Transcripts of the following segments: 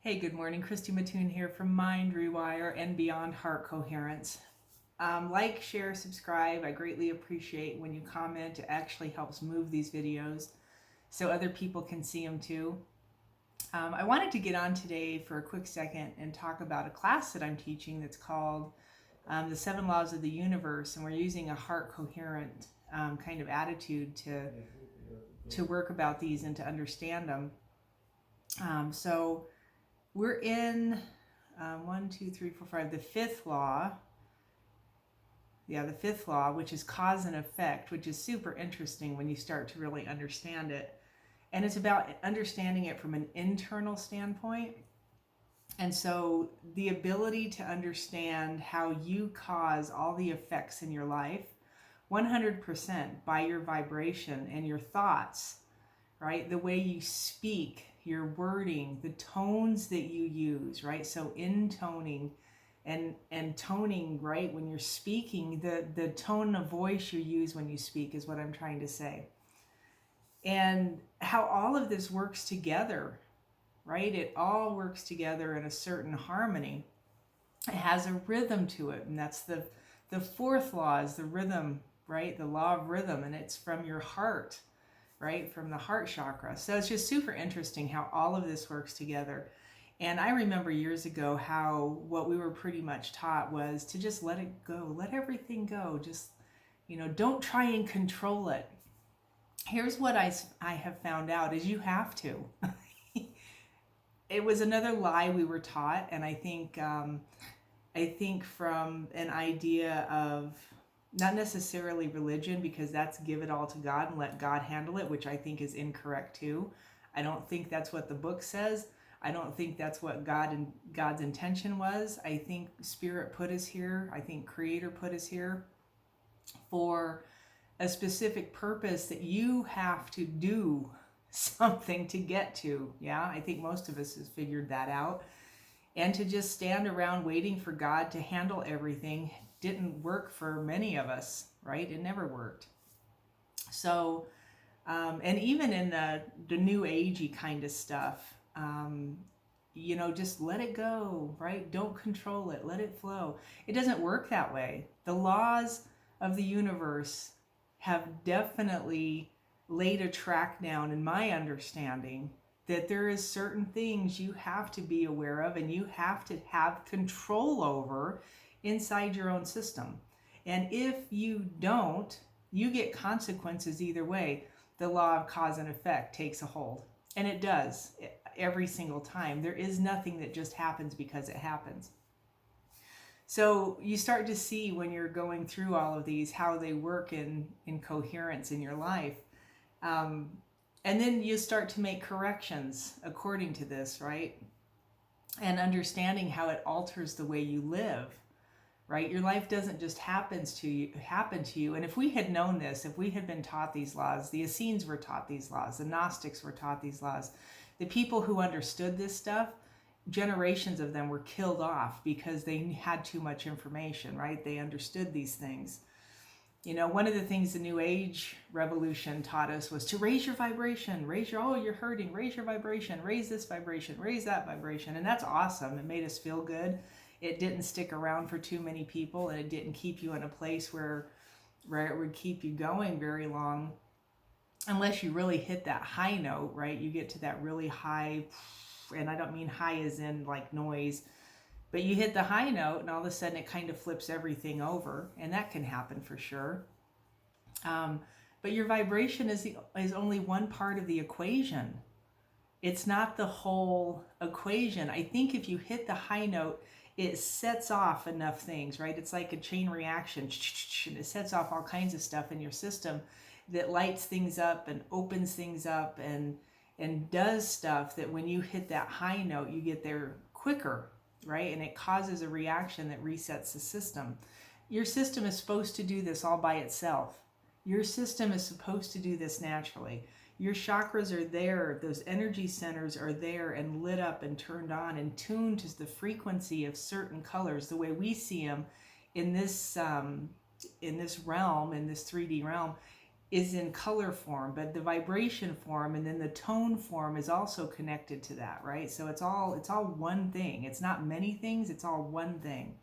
Hey, good morning. Christy Mattoon here from Mind Rewire and Beyond Heart Coherence. Like, share, subscribe. I greatly appreciate when you comment. It actually helps move these videos so other people can see them too. I wanted to get on today for a quick second and talk about a class that I'm teaching that's called The 7 Laws of the Universe, and we're using a heart coherent kind of attitude to work about these and to understand them. So we're in 1, 2, 3, 4, 5, the fifth law. Yeah, the fifth law, which is cause and effect, which is super interesting when you start to really understand it. And it's about understanding it from an internal standpoint. And so the ability to understand how you cause all the effects in your life 100% by your vibration and your thoughts, right? The way you speak, your wording, the tones that you use, right? So intoning and toning, right? When you're speaking, the tone of voice you use when you speak is what I'm trying to say. And how all of this works together, right? It all works together in a certain harmony. It has a rhythm to it, and that's the fourth law is the rhythm, right? The law of rhythm, and it's from your heart, right? From the heart chakra. So it's just super interesting how all of this works together. And I remember years ago how what we were pretty much taught was to just let it go, let everything go. Just, don't try and control it. Here's what I have found out is you have to. It was another lie we were taught, and I think from an idea of not necessarily religion, because that's give it all to God and let God handle it, which I think is incorrect too. I don't think that's what the book says. I don't think that's what God's intention was. I think Spirit put us here. I think Creator put us here for a specific purpose that you have to do something to get to. Yeah, I think most of us has figured that out. And to just stand around waiting for God to handle everything didn't work for many of us, right? It never worked. So, and even in the new agey kind of stuff, just let it go, right? Don't control it, let it flow. It doesn't work that way. The laws of the universe have definitely laid a track down, in my understanding, that there is certain things you have to be aware of and you have to have control over inside your own system. And if you don't, you get consequences either way. The law of cause and effect takes a hold. And it does every single time. There is nothing that just happens because it happens. So you start to see when you're going through all of these how they work in coherence in your life. And then you start to make corrections according to this, right? And understanding how it alters the way you live, right? Your life doesn't just happen to you. And if we had known this, if we had been taught these laws, the Essenes were taught these laws, the Gnostics were taught these laws, the people who understood this stuff, generations of them were killed off because they had too much information, right? They understood these things. One of the things the New Age revolution taught us was to raise your vibration, you're hurting, raise your vibration, raise this vibration, raise that vibration. And that's awesome. It made us feel good. It didn't stick around for too many people, and it didn't keep you in a place where it would keep you going very long, unless you really hit that high note, right? You get to that really high, and I don't mean high as in like noise, but you hit the high note and all of a sudden it kind of flips everything over, and that can happen for sure. But your vibration is only one part of the equation. It's not the whole equation. I think if you hit the high note, it sets off enough things, right? It's like a chain reaction. And it sets off all kinds of stuff in your system that lights things up and opens things up and does stuff that when you hit that high note, you get there quicker, right? And it causes a reaction that resets the system. Your system is supposed to do this all by itself. Your system is supposed to do this naturally. Your chakras are there, those energy centers are there and lit up and turned on and tuned to the frequency of certain colors, the way we see them in this realm, in this 3D realm. is in color form, but the vibration form and then the tone form is also connected to that, right? So it's all one thing. It's not many things, it's all one thing.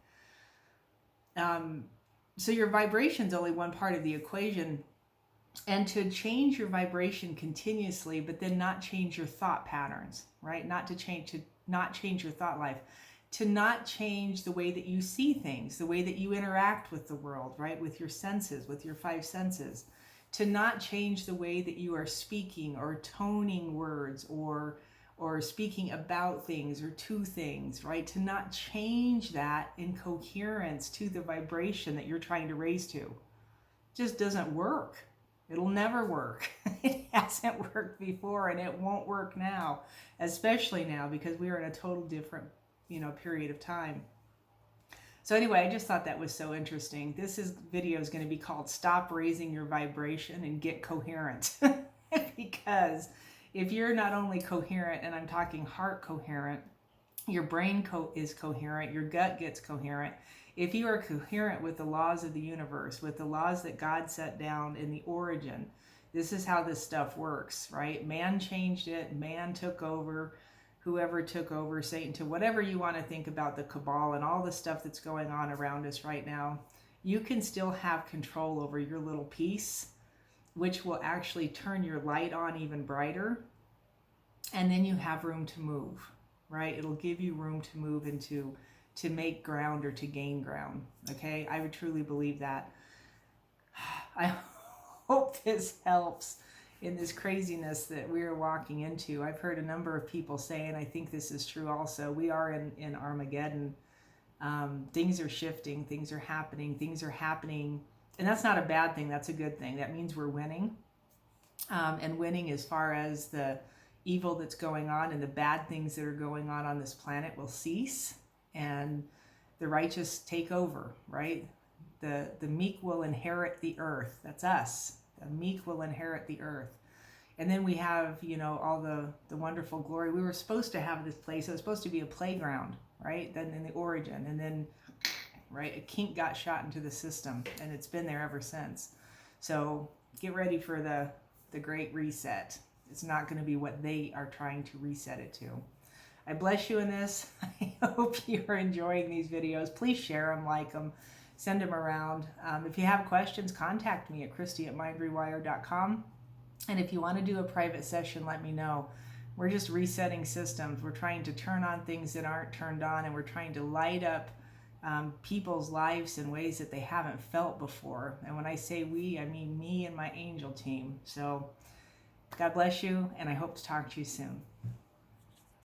So your vibration is only one part of the equation. And to change your vibration continuously, but then not change your thought patterns, right? Not change your thought life, to not change the way that you see things, the way that you interact with the world, right? With your senses, with your five senses, to not change the way that you are speaking or toning words or speaking about things or to things, right? To not change that in coherence to the vibration that you're trying to raise to. It just doesn't work. It'll never work. It hasn't worked before and it won't work now, especially now because we are in a total different, period of time. So anyway, I just thought that was so interesting. This video is going to be called Stop Raising Your Vibration and Get Coherent. Because if you're not only coherent, and I'm talking heart coherent, your brain is coherent, your gut gets coherent. If you are coherent with the laws of the universe, with the laws that God set down in the origin, this is how this stuff works, right? Man changed it, man took over, whoever took over, Satan, to whatever you want to think about the cabal and all the stuff that's going on around us right now. You can still have control over your little piece, which will actually turn your light on even brighter. And then you have room to move, right? It'll give you room to move into, to make ground or to gain ground. Okay, I would truly believe that. I hope this helps in this craziness that we are walking into. I've heard a number of people say, and I think this is true also, we are in Armageddon. Things are shifting, things are happening, and that's not a bad thing, that's a good thing. That means we're winning, and winning as far as the evil that's going on and the bad things that are going on this planet will cease, and the righteous take over, right? The meek will inherit the earth. That's us. The meek will inherit the earth. And then we have, all the wonderful glory. We were supposed to have this place. It was supposed to be a playground, right? Then in the origin. And then, right, a kink got shot into the system, and it's been there ever since. So get ready for the great reset. It's not going to be what they are trying to reset it to. I bless you in this. I hope you're enjoying these videos. Please share them, like them, send them around. If you have questions, contact me at Christy@mindrewire.com. And if you want to do a private session, let me know. We're just resetting systems. We're trying to turn on things that aren't turned on, and we're trying to light up people's lives in ways that they haven't felt before. And when I say we, I mean me and my angel team. So God bless you, and I hope to talk to you soon.